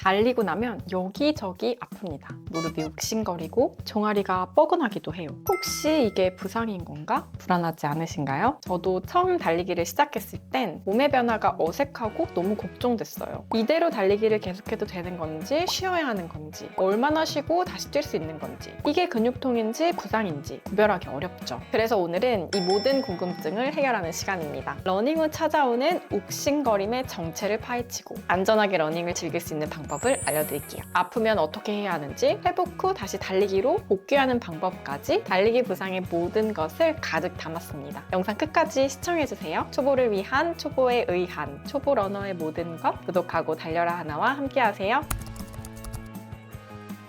달리고 나면 여기저기 아픕니다. 무릎이 욱신거리고 종아리가 뻐근하기도 해요. 혹시 이게 부상인 건가? 불안하지 않으신가요? 저도 처음 달리기를 시작했을 땐 몸의 변화가 어색하고 너무 걱정됐어요. 이대로 달리기를 계속해도 되는 건지 쉬어야 하는 건지 얼마나 쉬고 다시 뛸 수 있는 건지 이게 근육통인지 부상인지 구별하기 어렵죠. 그래서 오늘은 이 모든 궁금증을 해결하는 시간입니다. 러닝 후 찾아오는 욱신거림의 정체를 파헤치고 안전하게 러닝을 즐길 수 있는 방법을 알려드릴게요. 아프면 어떻게 해야 하는지, 회복 후 다시 달리기로 복귀하는 방법까지 달리기 부상의 모든 것을 가득 담았습니다. 영상 끝까지 시청해주세요. 초보를 위한 초보에 의한 초보 러너의 모든 것 구독하고 달려라 하나와 함께하세요.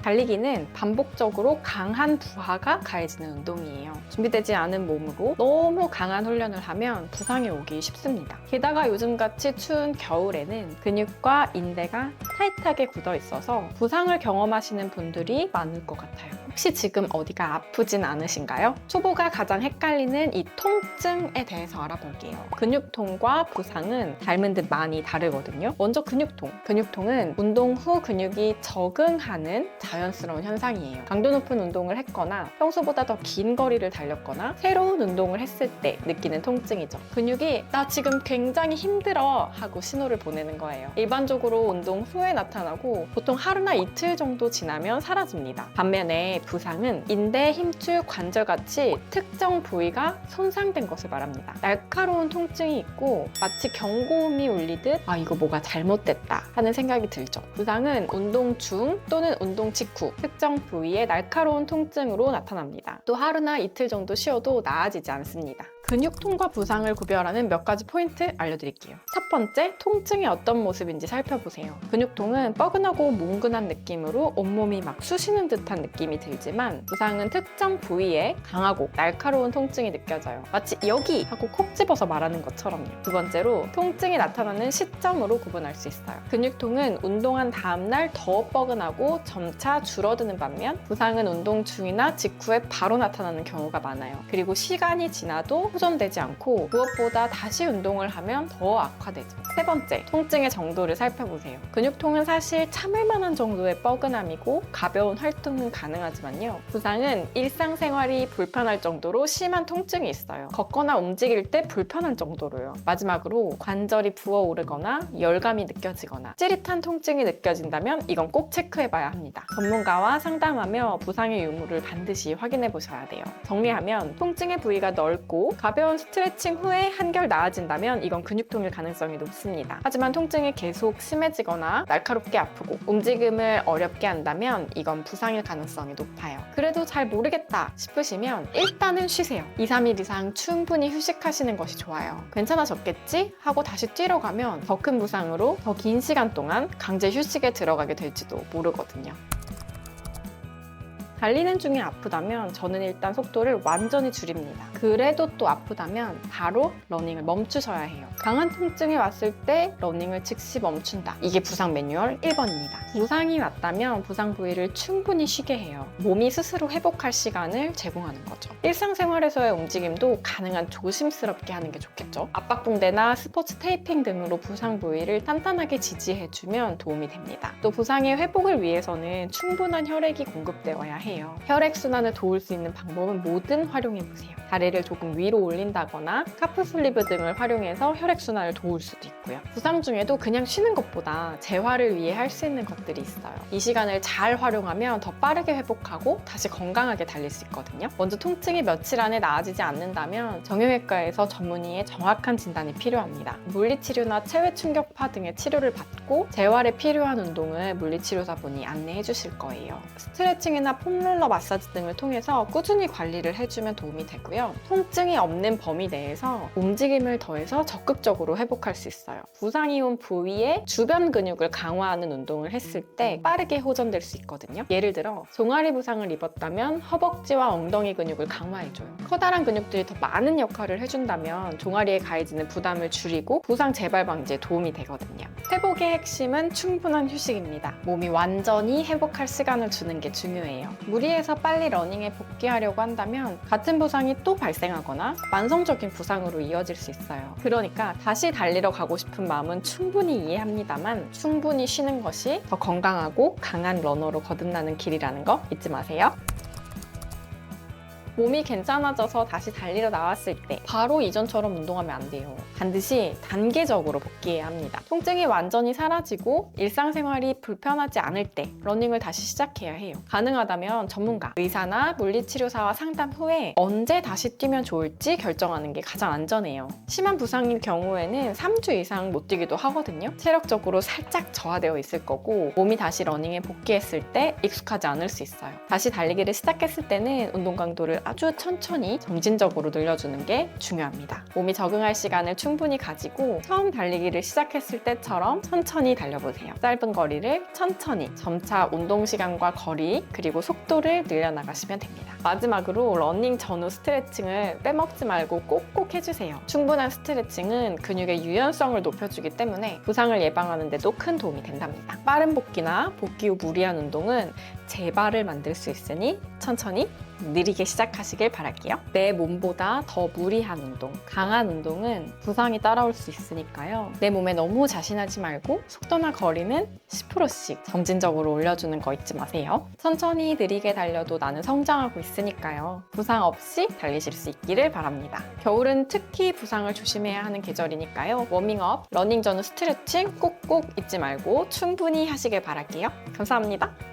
달리기는 반복적으로 강한 부하가 가해지는 운동이에요. 준비되지 않은 몸으로 너무 강한 훈련을 하면 부상이 오기 쉽습니다. 게다가 요즘같이 추운 겨울에는 근육과 인대가 타이트하게 굳어 있어서 부상을 경험하시는 분들이 많을 것 같아요. 혹시 지금 어디가 아프진 않으신가요? 초보가 가장 헷갈리는 이 통증에 대해서 알아볼게요. 근육통과 부상은 닮은 듯 많이 다르거든요. 먼저 근육통. 근육통은 운동 후 근육이 적응하는 자연스러운 현상이에요. 강도 높은 운동을 했거나 평소보다 더 긴 거리를 달렸거나 새로운 운동을 했을 때 느끼는 통증이죠. 근육이 나 지금 굉장히 힘들어 하고 신호를 보내는 거예요. 일반적으로 운동 후에 나타나고 보통 하루나 이틀 정도 지나면 사라집니다. 반면에 부상은 인대, 힘줄, 관절같이 특정 부위가 손상된 것을 말합니다. 날카로운 통증이 있고 마치 경고음이 울리듯 이거 뭐가 잘못됐다 하는 생각이 들죠. 부상은 운동 중 또는 운동 직후 특정 부위의 날카로운 통증으로 나타납니다. 또 하루나 이틀 정도 쉬어도 나아지지 않습니다. 근육통과 부상을 구별하는 몇 가지 포인트 알려드릴게요. 첫 번째, 통증이 어떤 모습인지 살펴보세요. 근육통은 뻐근하고 뭉근한 느낌으로 온몸이 막 쑤시는 듯한 느낌이 들지만 부상은 특정 부위에 강하고 날카로운 통증이 느껴져요. 마치 여기 하고 콕 집어서 말하는 것처럼요. 두 번째로, 통증이 나타나는 시점으로 구분할 수 있어요. 근육통은 운동한 다음날 더 뻐근하고 점차 줄어드는 반면 부상은 운동 중이나 직후에 바로 나타나는 경우가 많아요. 그리고 시간이 지나도 호전되지 않고 무엇보다 다시 운동을 하면 더 악화되죠. 세 번째, 통증의 정도를 살펴보세요. 근육통은 사실 참을 만한 정도의 뻐근함이고 가벼운 활동은 가능하지만요. 부상은 일상생활이 불편할 정도로 심한 통증이 있어요. 걷거나 움직일 때 불편할 정도로요. 마지막으로, 관절이 부어오르거나 열감이 느껴지거나 찌릿한 통증이 느껴진다면 이건 꼭 체크해봐야 합니다. 전문가와 상담하며 부상의 유무를 반드시 확인해 보셔야 돼요. 정리하면 통증의 부위가 넓고 가벼운 스트레칭 후에 한결 나아진다면 이건 근육통일 가능성이 높습니다. 하지만 통증이 계속 심해지거나 날카롭게 아프고 움직임을 어렵게 한다면 이건 부상일 가능성이 높아요. 그래도 잘 모르겠다 싶으시면 일단은 쉬세요. 2, 3일 이상 충분히 휴식하시는 것이 좋아요. 괜찮아졌겠지? 하고 다시 뛰러 가면 더 큰 부상으로 더 긴 시간 동안 강제 휴식에 들어가게 될지도 모르거든요. 달리는 중에 아프다면 저는 일단 속도를 완전히 줄입니다. 그래도 또 아프다면 바로 러닝을 멈추셔야 해요. 강한 통증이 왔을 때 러닝을 즉시 멈춘다. 이게 부상 매뉴얼 1번입니다. 부상이 왔다면 부상 부위를 충분히 쉬게 해요. 몸이 스스로 회복할 시간을 제공하는 거죠. 일상생활에서의 움직임도 가능한 조심스럽게 하는 게 좋겠죠. 압박붕대나 스포츠 테이핑 등으로 부상 부위를 탄탄하게 지지해주면 도움이 됩니다. 또 부상의 회복을 위해서는 충분한 혈액이 공급되어야 해요. 혈액순환을 도울 수 있는 방법은 뭐든 활용해보세요. 다리를 조금 위로 올린다거나 카프 슬리브 등을 활용해서 혈액순환을 도울 수도 있고요. 부상 중에도 그냥 쉬는 것보다 재활을 위해 할 수 있는 것들이 있어요. 이 시간을 잘 활용하면 더 빠르게 회복하고 다시 건강하게 달릴 수 있거든요. 먼저 통증이 며칠 안에 나아지지 않는다면 정형외과에서 전문의의 정확한 진단이 필요합니다. 물리치료나 체외 충격파 등의 치료를 받고 재활에 필요한 운동을 물리치료사분이 안내해 주실 거예요. 스트레칭이나 폼롤러 마사지 등을 통해서 꾸준히 관리를 해주면 도움이 되고요. 통증이 없는 범위 내에서 움직임을 더해서 적극적으로 회복할 수 있어요. 부상이 온 부위의 주변 근육을 강화하는 운동을 했을 때 빠르게 호전될 수 있거든요. 예를 들어 종아리 부상을 입었다면 허벅지와 엉덩이 근육을 강화해줘요. 커다란 근육들이 더 많은 역할을 해준다면 종아리에 가해지는 부담을 줄이고 부상 재발 방지에 도움이 되거든요. 회복의 핵심은 충분한 휴식입니다. 몸이 완전히 회복할 시간을 주는 게 중요해요. 무리해서 빨리 러닝에 복귀하려고 한다면 같은 부상이 또 발생하거나 만성적인 부상으로 이어질 수 있어요. 그러니까 다시 달리러 가고 싶은 마음은 충분히 이해합니다만 충분히 쉬는 것이 더 더 건강하고 강한 러너로 거듭나는 길이라는 거 잊지 마세요. 몸이 괜찮아져서 다시 달리러 나왔을 때 바로 이전처럼 운동하면 안 돼요. 반드시 단계적으로 복귀해야 합니다. 통증이 완전히 사라지고 일상생활이 불편하지 않을 때 러닝을 다시 시작해야 해요. 가능하다면 전문가, 의사나 물리치료사와 상담 후에 언제 다시 뛰면 좋을지 결정하는 게 가장 안전해요. 심한 부상인 경우에는 3주 이상 못 뛰기도 하거든요. 체력적으로 살짝 저하되어 있을 거고 몸이 다시 러닝에 복귀했을 때 익숙하지 않을 수 있어요. 다시 달리기를 시작했을 때는 운동 강도를 아주 천천히 점진적으로 늘려주는 게 중요합니다. 몸이 적응할 시간을 충분히 가지고 처음 달리기를 시작했을 때처럼 천천히 달려보세요. 짧은 거리를 천천히 점차 운동 시간과 거리 그리고 속도를 늘려나가시면 됩니다. 마지막으로 러닝 전후 스트레칭을 빼먹지 말고 꼭꼭 해주세요. 충분한 스트레칭은 근육의 유연성을 높여주기 때문에 부상을 예방하는 데도 큰 도움이 된답니다. 빠른 복귀나 복귀 후 무리한 운동은 재발을 만들 수 있으니 천천히 느리게 시작하시길 바랄게요. 내 몸보다 더 무리한 운동, 강한 운동은 부상이 따라올 수 있으니까요. 내 몸에 너무 자신하지 말고 속도나 거리는 10%씩 점진적으로 올려주는 거 잊지 마세요. 천천히 느리게 달려도 나는 성장하고 있으니까요. 부상 없이 달리실 수 있기를 바랍니다. 겨울은 특히 부상을 조심해야 하는 계절이니까요. 워밍업, 러닝 전후 스트레칭 꼭꼭 잊지 말고 충분히 하시길 바랄게요. 감사합니다.